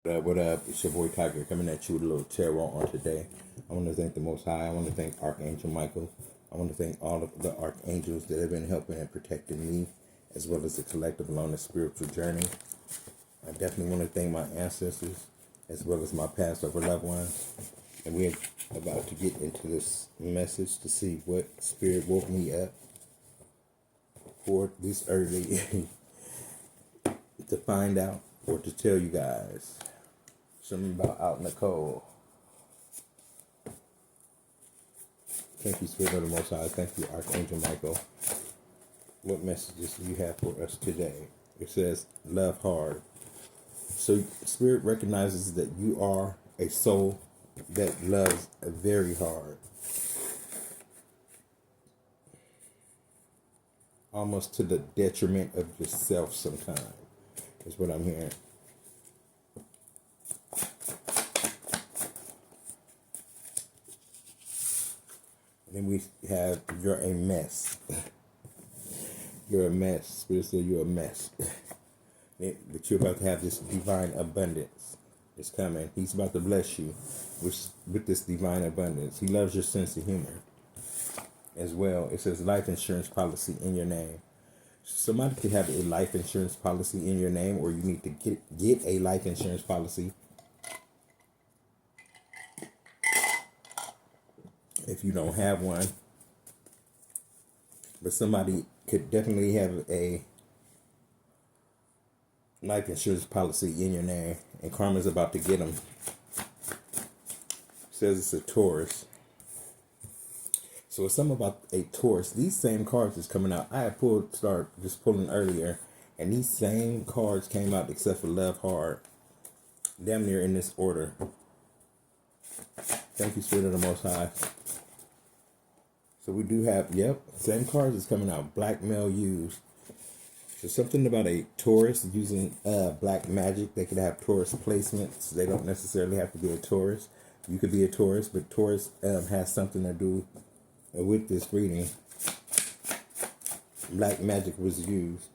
What up? It's your boy Tiger coming at you with a little tarot on today. I want to thank the Most High. I want to thank Archangel Michael. I want to thank all of the archangels that have been helping and protecting me, as well as the collective along the spiritual journey. I definitely want to thank my ancestors, as well as my past over loved ones. And we're about to get into this message to see what spirit woke me up for this early to find out or to tell you guys something about out in the cold. Thank you, Spirit of the Most High. Thank you, Archangel Michael. What messages do you have for us today? It says, love hard. So Spirit recognizes that you are a soul that loves very hard. Almost to the detriment of yourself sometimes, is what I'm hearing. Then we have, you're a mess. You're a mess. Spirit said you're a mess. But you're about to have this divine abundance. It's coming. He's about to bless you with this divine abundance. He loves your sense of humor as well. It says life insurance policy in your name. Somebody could have a life insurance policy in your name, or you need to get a life insurance policy. If you don't have one, but somebody could definitely have a life insurance policy in your name, and karma's about to get them. It says it's a Taurus. So it's something about a Taurus. These same cards is coming out. I had started just pulling earlier, and these same cards came out except for love hard. Damn near in this order. Thank you, Spirit of the Most High. So we do have, same cards is coming out. Blackmail used. So something about a Taurus using black magic. They could have Taurus placements. They don't necessarily have to be a Taurus. You could be a Taurus, but Taurus has something to do with this reading. Black magic was used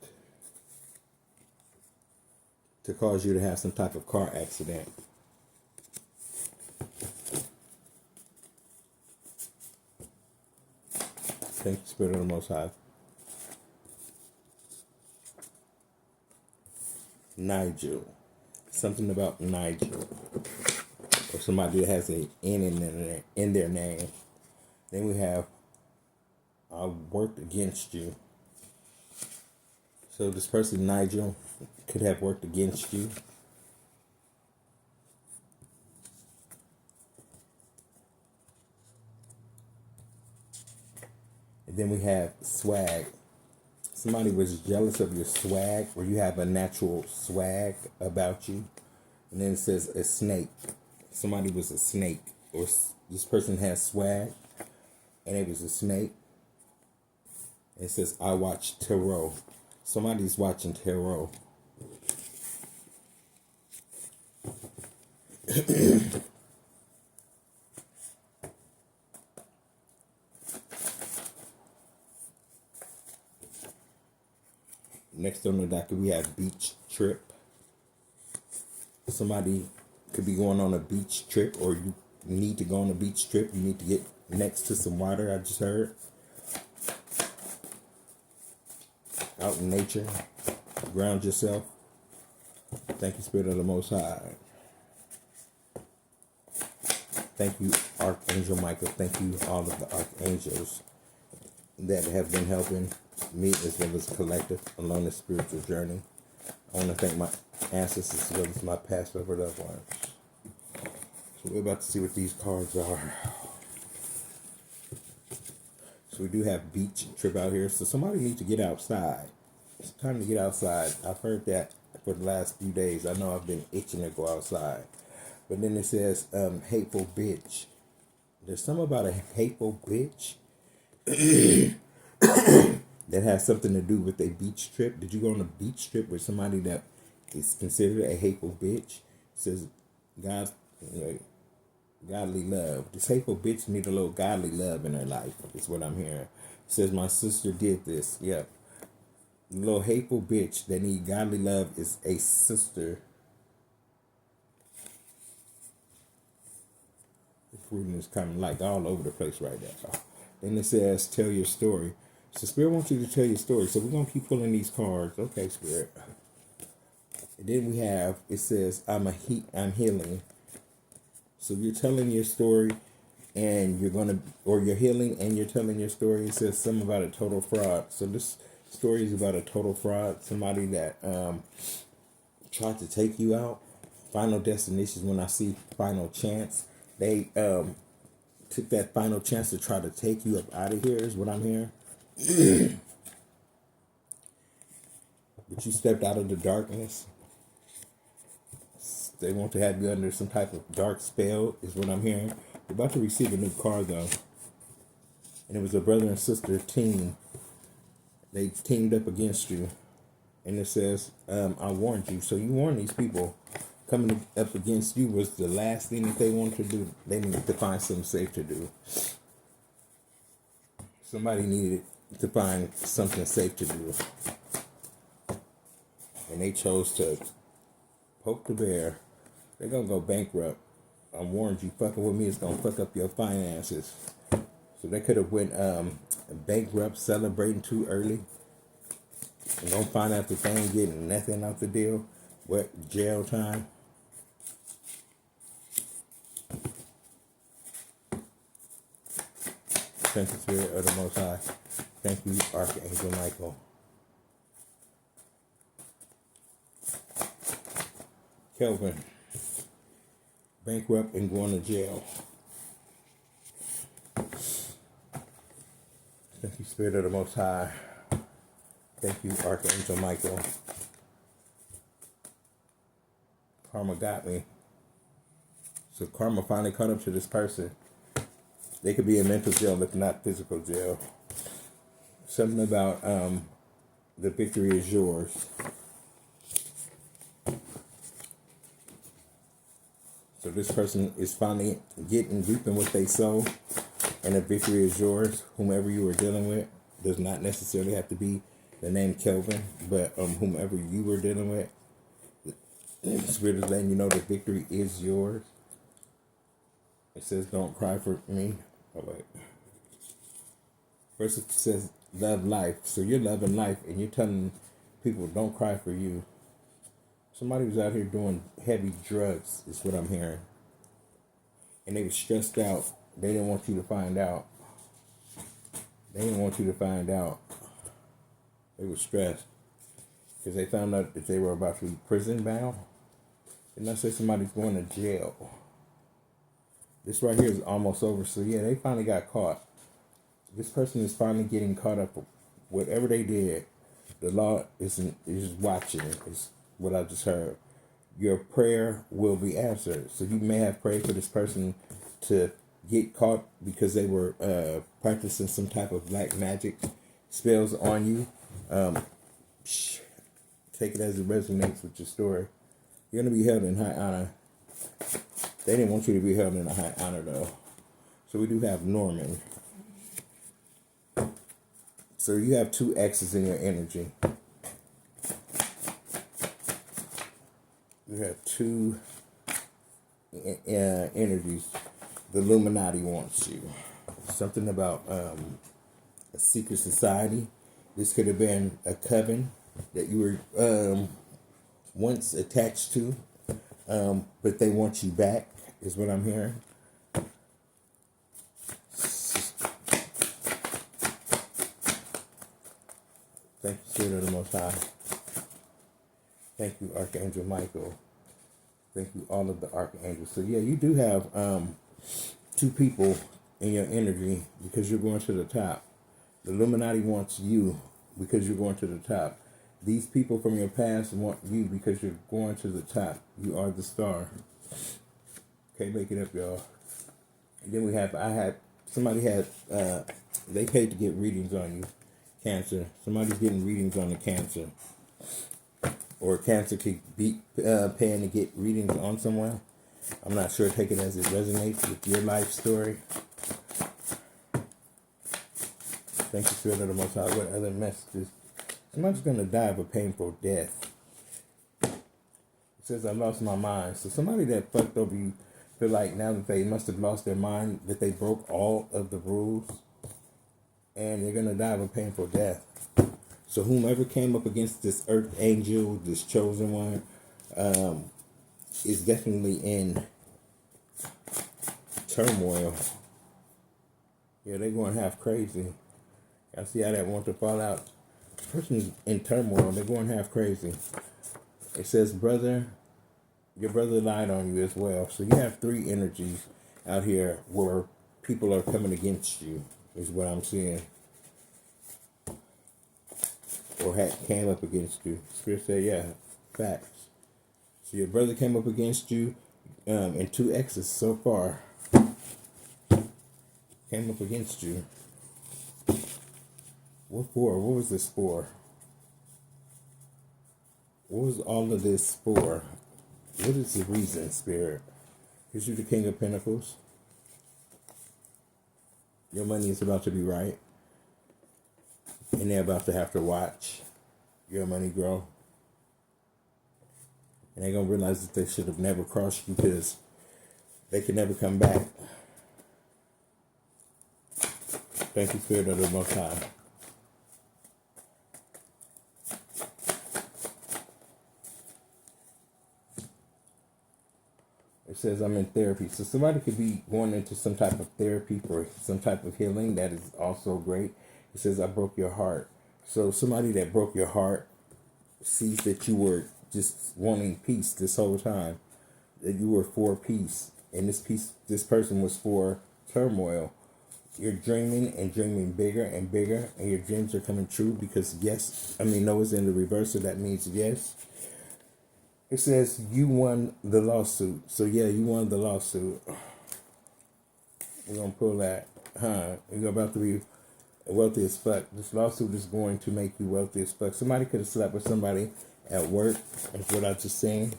to cause you to have some type of car accident. Thank you, Spirit of the Most High. Nigel. Something about Nigel. Or somebody that has an N in their name. Then we have, I worked against you. So this person, Nigel, could have worked against you. And then we have swag. Somebody was jealous of your swag, or you have a natural swag about you. And then it says a snake. Somebody was a snake, or this person has swag, and it was a snake. It says, I watch tarot. Somebody's watching tarot. Next on the docket, we have beach trip. Somebody could be going on a beach trip, or you need to go on a beach trip. You need to get next to some water, I just heard. Out in nature. Ground yourself. Thank you, Spirit of the Most High. Thank you, Archangel Michael. Thank you, all of the archangels that have been helping me as well as collective along the spiritual journey. I want to thank my ancestors as well as my past over loved ones. So we're about to see what these cards are. So we do have beach trip out here. So somebody needs to get outside. It's time to get outside. I've heard that for the last few days. I know I've been itching to go outside. But then it says hateful bitch. There's something about a hateful bitch that has something to do with a beach trip. Did you go on a beach trip with somebody that is considered a hateful bitch? It says godly love. This hateful bitch need a little godly love in her life, is what I'm hearing. It says my sister did this. Yep. The little hateful bitch that need godly love is a sister This reading is kind of like all over the place right now. Then it says, tell your story. So Spirit wants you to tell your story. So we're going to keep pulling these cards. Okay, Spirit. And then we have, it says, I'm healing. So you're telling your story and you're healing and you're telling your story. It says something about a total fraud. So this story is about a total fraud. Somebody that tried to take you out. Final destination, when I see final chance, they took that final chance to try to take you up out of here is what I'm hearing. But you stepped out of the darkness. They want to have you under some type of dark spell is what I'm hearing. You're about to receive a new car though. And it was a brother and sister team. They teamed up against you. And it says, I warned you. So you warned these people. Coming up against you was the last thing that they wanted to do. They needed to find something safe to do. Somebody needed to find something safe to do. And they chose to poke the bear. They're going to go bankrupt. I warned you, fucking with me is going to fuck up your finances. So they could have went bankrupt, celebrating too early. And don't find out that they ain't getting nothing out the deal. What, jail time? Thank you, Spirit of the Most High. Thank you, Archangel Michael. Kelvin, bankrupt and going to jail. Thank you, Spirit of the Most High. Thank you, Archangel Michael. Karma got me. So karma finally caught up to this person. They could be in mental jail, if not physical jail. Something about the victory is yours. So this person is finally reaping what they sow, and the victory is yours. Whomever you are dealing with does not necessarily have to be the name Kelvin, but whomever you were dealing with, the Spirit is letting you know the victory is yours. It says, "Don't cry for me." Oh wait. First it says, "Love life." So you're loving life, and you're telling people, "Don't cry for you." Somebody was out here doing heavy drugs, is what I'm hearing. And they were stressed out. They didn't want you to find out. They didn't want you to find out. They were stressed. Because they found out that they were about to be prison bound. And I said somebody's going to jail. This right here is almost over. So yeah, they finally got caught. This person is finally getting caught up with whatever they did. The law is watching. Is what I just heard. Your prayer will be answered. So you may have prayed for this person to get caught because they were practicing some type of black magic spells on you. Take it as it resonates with your story. You're going to be held in high honor. They didn't want you to be held in a high honor, though. So we do have Norman. So you have two X's in your energy. You have two energies. The Illuminati wants you. Something about a secret society. This could have been a coven that you were once attached to, but they want you back, is what I'm hearing. Thank you, Spirit of the Most High. Thank you, Archangel Michael. Thank you, all of the archangels. So yeah, you do have two people in your energy because you're going to the top. The Illuminati wants you because you're going to the top. These people from your past want you because you're going to the top. You are the star. Can't make it up, y'all. And then they paid to get readings on you. Cancer. Somebody's getting readings on the cancer. Or cancer could be paying to get readings on someone. I'm not sure. Take it as it resonates with your life story. Thank you, Spirit of the Most High. What other messages? Somebody's going to die of a painful death. It says, I lost my mind. So somebody that fucked over you Feel like now that they must have lost their mind, that they broke all of the rules, and they're gonna die of a painful death. So whomever came up against this earth angel, this chosen one, is definitely in turmoil. Yeah, they're going half crazy. I see how that want to fall out. The person's in turmoil. They're going half crazy. It says, brother, your brother lied on you as well. So you have three energies out here where people are coming against you, is what I'm seeing. Or came up against you. Spirit said, yeah, facts. So your brother came up against you, and two exes so far came up against you. What for? What was this for? What was all of this for? What is the reason, Spirit? Because you're the King of Pentacles. Your money is about to be right. And they're about to have to watch your money grow. And they're going to realize that they should have never crossed you because they can never come back. Thank you, Spirit of the Most High. It says I'm in therapy. So somebody could be going into some type of therapy for some type of healing. That is also great. It says I broke your heart. So somebody that broke your heart sees that you were just wanting peace this whole time. That you were for peace. And this person was for turmoil. You're dreaming and dreaming bigger and bigger. And your dreams are coming true because yes. No, it's in the reverse. So that means yes. It says you won the lawsuit. So yeah, you won the lawsuit. We're going to pull that. You're about to be wealthy as fuck. This lawsuit is going to make you wealthy as fuck. Somebody could have slept with somebody at work. That's what I just seen.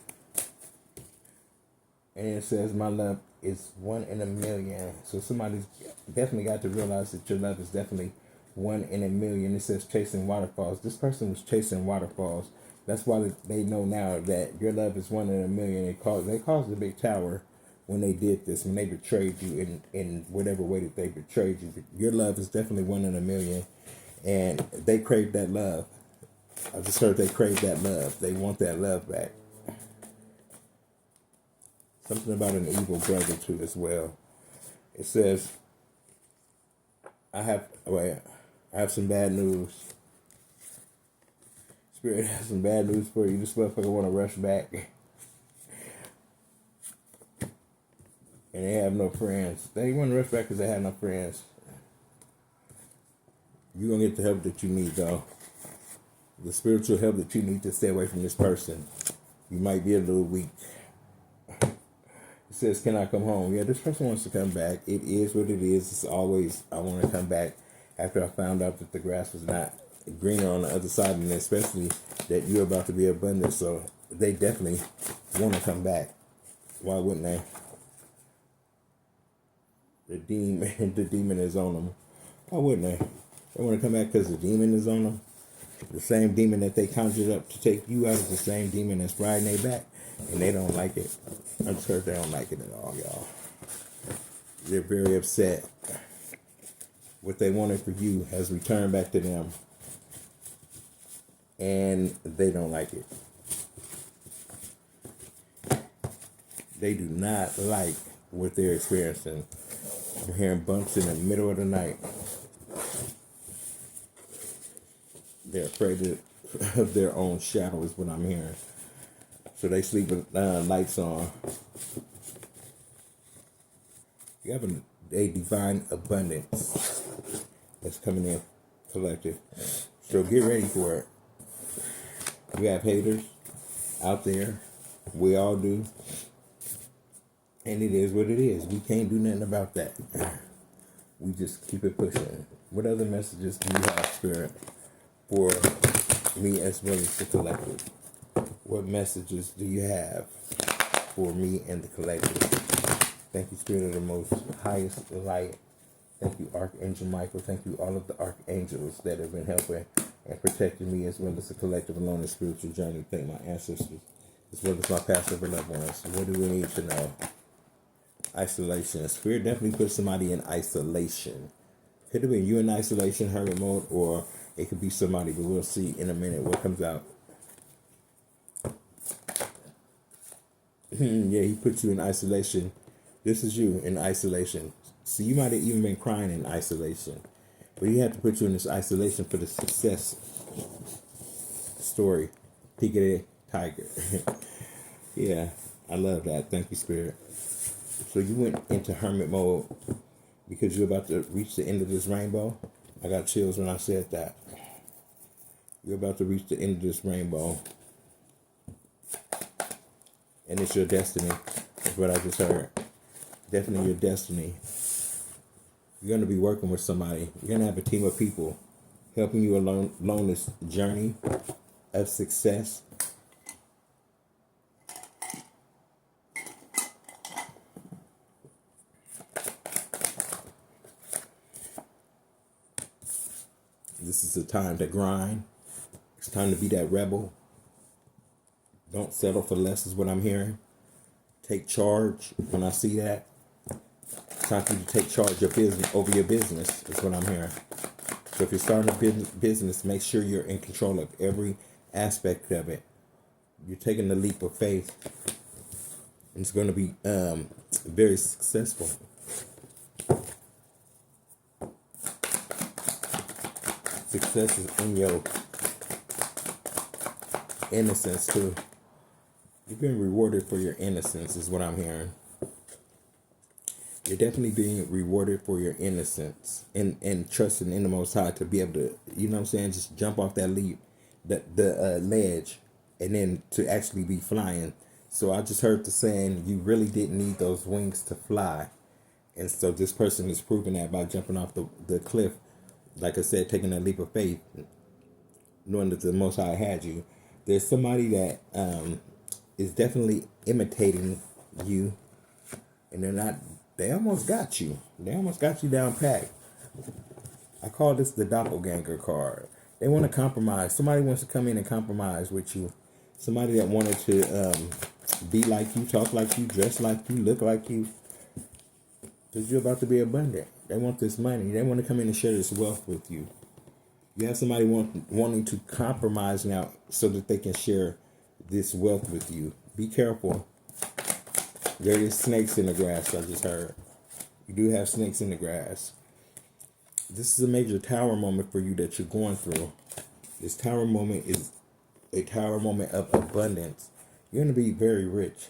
And it says my love is 1 in a million. So somebody's definitely got to realize that your love is definitely 1 in a million. It says chasing waterfalls. This person was chasing waterfalls. That's why they know now that your love is 1 in a million. They caused the big tower when they did this, when they betrayed you in whatever way that they betrayed you. Your love is definitely 1 in a million. And they crave that love. I just heard they crave that love. They want that love back. Something about an evil brother too as well. It says, I have some bad news. Spirit has some bad news for you. This motherfucker want to rush back. And they have no friends. They want to rush back because they have no friends. You're going to get the help that you need, though. The spiritual help that you need to stay away from this person. You might be a little weak. It says, can I come home? Yeah, this person wants to come back. It is what it is. It's always, I want to come back after I found out that the grass was not greener on the other side, and especially that you're about to be abundant. So they definitely want to come back. Why wouldn't they? The demon is on them. Why wouldn't they? They want to come back because the demon is on them. The same demon that they conjured up to take you out is the same demon that's riding their back, and they don't like it. I just heard they don't like it at all, y'all. They're very upset. What they wanted for you has returned back to them. And they don't like it. They do not like what they're experiencing. I'm hearing bumps in the middle of the night. They're afraid of their own shadow is what I'm hearing. So they sleep with lights on. You have a divine abundance that's coming in collective. So get ready for it. We have haters out there. We all do. And it is what it is. We can't do nothing about that. We just keep it pushing. What other messages do you have, Spirit, for me as well as the collective? What messages do you have for me and the collective? Thank you, Spirit of the Most Highest Light. Thank you, Archangel Michael. Thank you, all of the archangels that have been helping and protecting me as well as the collective along the spiritual journey. Thank my ancestors as well as my past and loved ones. What do we need to know? Isolation. Spirit definitely put somebody in isolation. Could have been you in isolation, hermit mode, or it could be somebody, but we'll see in a minute what comes out. Yeah, he put you in isolation. This is you in isolation. So you might have even been crying in isolation. But he had to put you in this isolation for the success story. Peak of the tiger. Yeah, I love that. Thank you, Spirit. So you went into hermit mode because you're about to reach the end of this rainbow. I got chills when I said that. You're about to reach the end of this rainbow. And it's your destiny. That's what I just heard. Definitely your destiny. You're going to be working with somebody. You're going to have a team of people helping you along this journey of success. This is the time to grind. It's time to be that rebel. Don't settle for less is what I'm hearing. Take charge when I see that. It's time for you to take charge of business over your business is what I'm hearing. So if you're starting a business, make sure you're in control of every aspect of it. You're taking the leap of faith. And it's going to be very successful. Success is in your innocence too. You've been rewarded for your innocence is what I'm hearing. You're definitely being rewarded for your innocence and trusting in the Most High to be able to, you know what I'm saying, just jump off that leap, the ledge, and then to actually be flying. So I just heard the saying, you really didn't need those wings to fly. And so this person is proving that by jumping off the cliff, like I said, taking a leap of faith, knowing that the Most High had you. There's somebody that is definitely imitating you, and they almost got you. They almost got you down pat. I call this the doppelganger card. They want to compromise. Somebody wants to come in and compromise with you. Somebody that wanted to be like you, talk like you, dress like you, look like you. Because you're about to be abundant. They want this money. They want to come in and share this wealth with you. You have somebody wanting to compromise now so that they can share this wealth with you. Be careful. There is snakes in the grass, I just heard. You do have snakes in the grass. This is a major tower moment for you that you're going through. This tower moment is a tower moment of abundance. You're going to be very rich.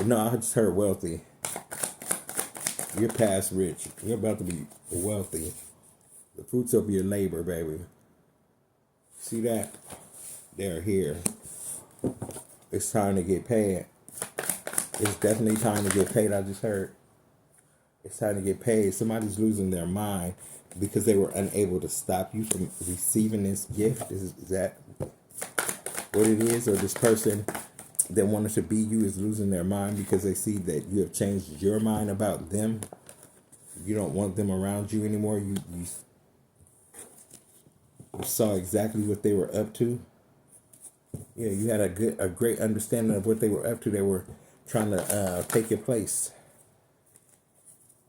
No, I just heard wealthy. You're past rich. You're about to be wealthy. The fruits of your labor, baby. See that? They're here. It's time to get paid. It's definitely time to get paid. I just heard. It's time to get paid. Somebody's losing their mind because they were unable to stop you from receiving this gift. Is that what it is? Or this person that wanted to be you is losing their mind because they see that you have changed your mind about them. You don't want them around you anymore. You saw exactly what they were up to. Yeah, you had a great understanding of what they were up to. They were trying to take your place.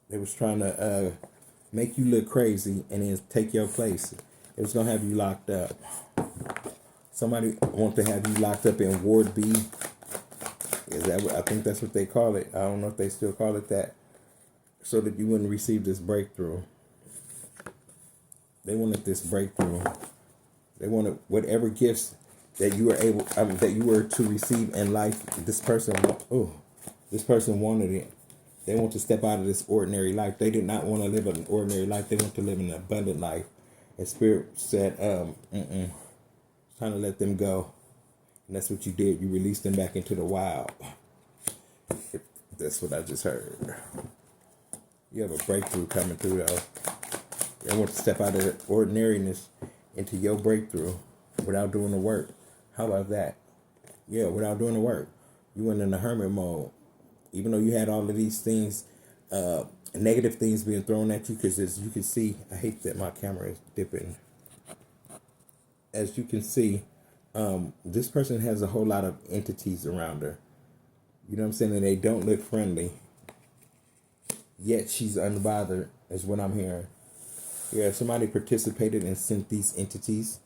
They was trying to make you look crazy and then take your place. It was gonna have you locked up. Somebody want to have you locked up in Ward B. Is that what, I think that's what they call it. I don't know if they still call it that. So that you wouldn't receive this breakthrough. They wanted this breakthrough. They wanted whatever gifts that you were that you were to receive in life. This person wanted it. They want to step out of this ordinary life. They did not want to live an ordinary life. They want to live an abundant life. And Spirit said, it's time to let them go. And that's what you did. You released them back into the wild. That's what I just heard. You have a breakthrough coming through, though. They want to step out of the ordinariness into your breakthrough without doing the work. How about that? Yeah, without doing the work. You went in the hermit mode. Even though you had all of these things, negative things being thrown at you, because as you can see, I hate that my camera is dipping. As you can see, this person has a whole lot of entities around her. You know what I'm saying? And they don't look friendly. Yet she's unbothered, is what I'm hearing. Yeah, somebody participated and sent these entities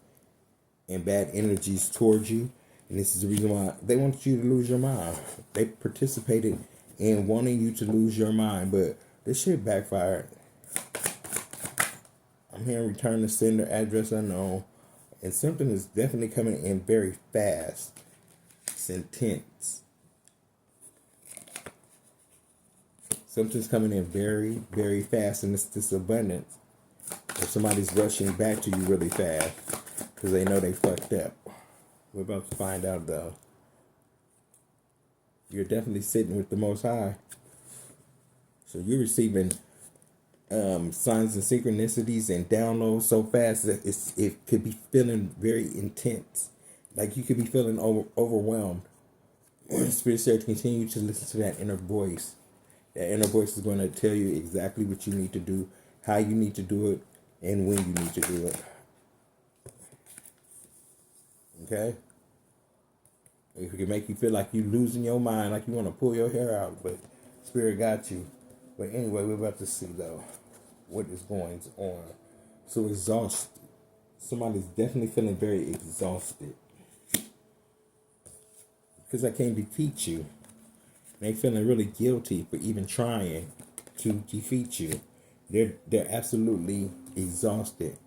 and bad energies towards you. And this is the reason why they want you to lose your mind. They participated in wanting you to lose your mind, but this shit backfired. I'm hearing return to sender, address unknown. And something is definitely coming in very fast. It's intense. Something's coming in very, very fast, and it's this abundance. Or somebody's rushing back to you really fast because they know they fucked up. We're about to find out, though. You're definitely sitting with the Most High. So you're receiving signs and synchronicities and downloads so fast that it could be feeling very intense. Like you could be feeling overwhelmed. Spirit said continue to listen to that inner voice. That inner voice is going to tell you exactly what you need to do, how you need to do it, and when you need to do it. Okay? It can make you feel like you're losing your mind, like you want to pull your hair out, but Spirit got you. But anyway, we're about to see, though, what is going on. So exhausted. Somebody's definitely feeling very exhausted. Because I can't defeat you. They feeling really guilty for even trying to defeat you. They're absolutely exhausted.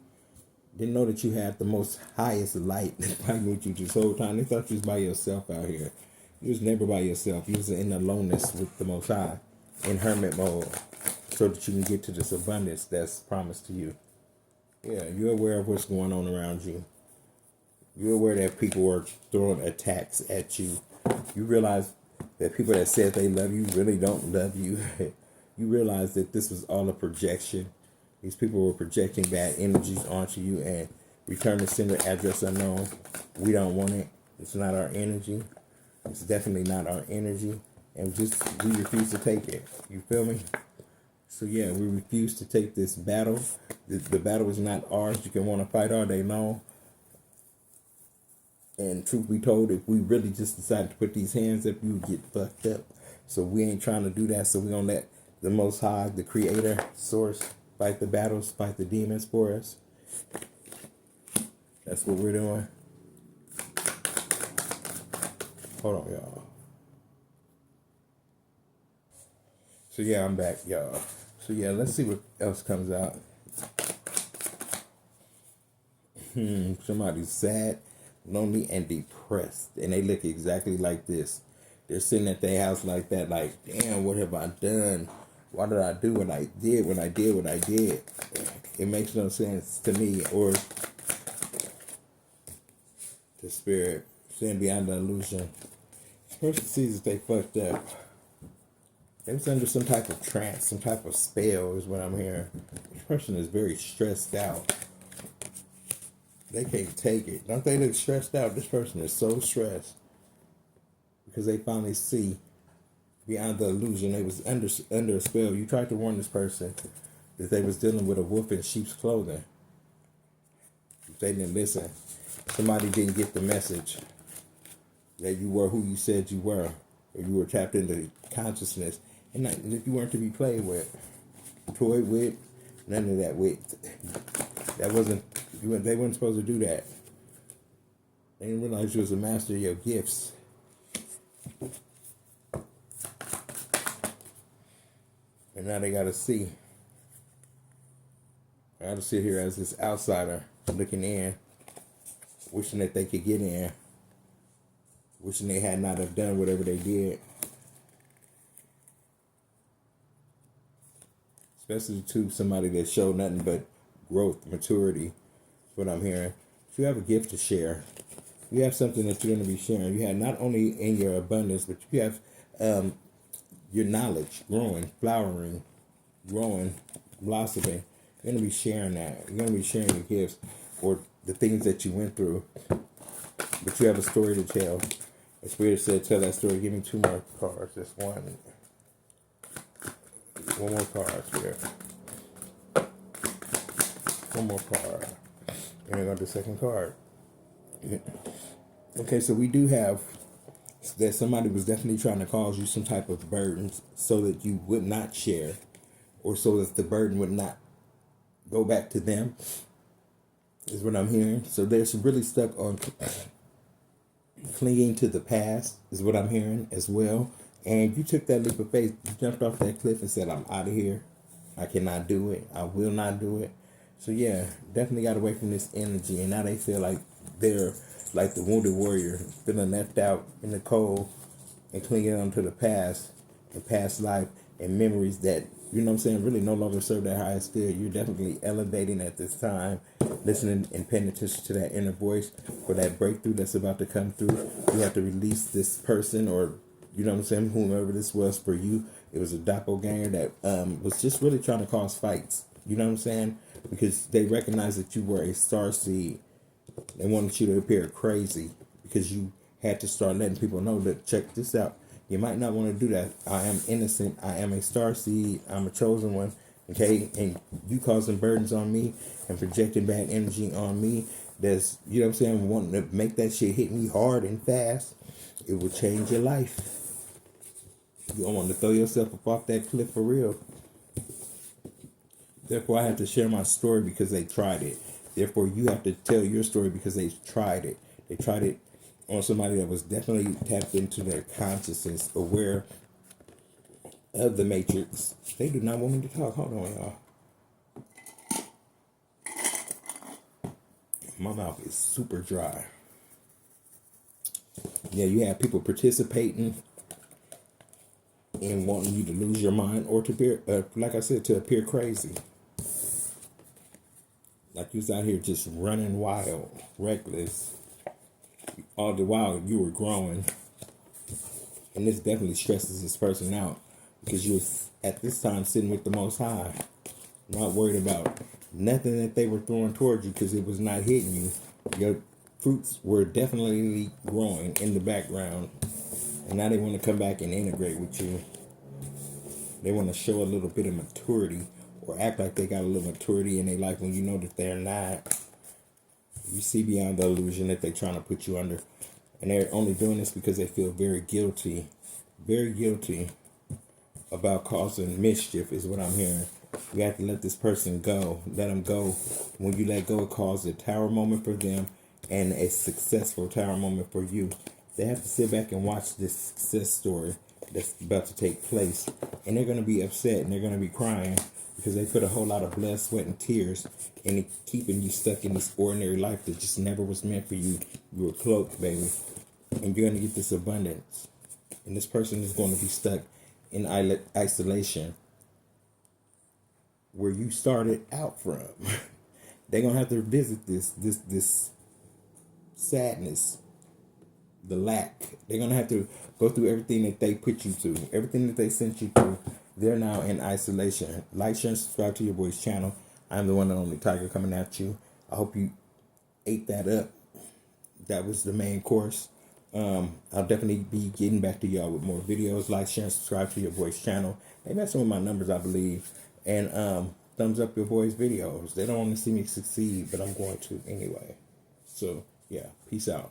Didn't know that you had the most highest light with you this whole time. They thought you was by yourself out here. You was never by yourself. You was in aloneness with the Most High, in hermit mode, so that you can get to this abundance that's promised to you. Yeah, you're aware of what's going on around you. You're aware that people are throwing attacks at you. You realize that people that said they love you really don't love you. You realize that this was all a projection. These people were projecting bad energies onto you, and return to sender, address unknown. We don't want it. It's not our energy. It's definitely not our energy. And we refuse to take it. You feel me? So yeah, we refuse to take this battle. The battle is not ours. You can want to fight all day long. And truth be told, if we really just decided to put these hands up, you would get fucked up. So we ain't trying to do that. So we're going to let the Most High, the Creator, Source, fight the battles, fight the demons for us. That's what we're doing. Hold on, y'all. So yeah, I'm back, y'all. So yeah, let's see what else comes out. Somebody's sad, lonely, and depressed. And they look exactly like this. They're sitting at their house like that, like, damn, what have I done? Why did I do what I did when I did what I did? It makes no sense to me. Or the Spirit, seeing beyond the illusion. This person sees that they fucked up. They was under some type of trance, some type of spell is what I'm hearing. This person is very stressed out. They can't take it. Don't they look stressed out? This person is so stressed. Because they finally see beyond the illusion. They was under a spell. You tried to warn this person that they was dealing with a wolf in sheep's clothing. They didn't listen. Somebody didn't get the message that you were who you said you were. Or you were tapped into consciousness. And that you weren't to be played with, toyed with, none of that with. That wasn't, they weren't supposed to do that. They didn't realize you was a master of your gifts. And now they got to see. I got to sit here as this outsider looking in, wishing that they could get in, wishing they had not have done whatever they did. Especially to somebody that showed nothing but growth, maturity. That's what I'm hearing. You have a gift to share. You have something that you're going to be sharing. You have not only in your abundance, but you have your knowledge growing, flowering, growing, blossoming. You're going to be sharing that. You're going to be sharing your gifts or the things that you went through. But you have a story to tell. The Spirit said, tell that story. Give me 2 more cards. Just one. One more card here. One more card. And I got the second card. Okay, so we do have that somebody was definitely trying to cause you some type of burdens so that you would not share, or so that the burden would not go back to them, is what I'm hearing. So they're really stuck on clinging to the past, is what I'm hearing as well. And you took that leap of faith. You jumped off that cliff and said, I'm out of here. I cannot do it. I will not do it. So yeah, definitely got away from this energy. And now they feel like they're like the wounded warrior, feeling left out in the cold and clinging on to the past and past life and memories that, you know what I'm saying, really no longer serve their highest good. You're definitely elevating at this time, listening and paying attention to that inner voice for that breakthrough that's about to come through. You have to release this person, or, you know what I'm saying, whomever this was for you. It was a doppelganger that was just really trying to cause fights. You know what I'm saying? Because they recognized that you were a star seed. They wanted you to appear crazy because you had to start letting people know that, check this out. You might not want to do that. I am innocent. I am a star seed. I'm a chosen one. Okay? And you causing burdens on me and projecting bad energy on me. That's, you know what I'm saying, wanting to make that shit hit me hard and fast. It will change your life. You don't want to throw yourself up off that cliff for real. Therefore, I have to share my story because they tried it. Therefore, you have to tell your story because they tried it. They tried it on somebody that was definitely tapped into their consciousness, aware of the matrix. They do not want me to talk. Hold on, y'all. My mouth is super dry. Yeah, you have people participating in wanting you to lose your mind or to appear, like I said, to appear crazy. Like you was out here just running wild, reckless. All the while you were growing. And this definitely stresses this person out because you was at this time sitting with the Most High, not worried about nothing that they were throwing towards you because it was not hitting you. Your fruits were definitely growing in the background. And now they want to come back and integrate with you. They want to show a little bit of maturity or act like they got a little maturity in their life when you know that they're not. You see beyond the illusion that they're trying to put you under. And they're only doing this because they feel very guilty about causing mischief is what I'm hearing. You have to let this person go. Let them go. When you let go, it causes a tower moment for them and a successful tower moment for you. They have to sit back and watch this success story that's about to take place. And they're going to be upset and they're going to be crying because they put a whole lot of blood, sweat, and tears in keeping you stuck in this ordinary life that just never was meant for you. You were cloaked, baby. And you're going to get this abundance. And this person is going to be stuck in isolation where you started out from. They're going to have to revisit this sadness, the lack. They're going to have to go through everything that they put you through, everything that they sent you through. They're now in isolation. Like, share, and subscribe to your boy's channel. I'm the one and only Tiger coming at you. I hope you ate that up. That was the main course. I'll definitely be getting back to y'all with more videos. Like, share, and subscribe to your boy's channel. They mess with my numbers, I believe. And thumbs up your boy's videos. They don't want to see me succeed, but I'm going to anyway. So, yeah. Peace out.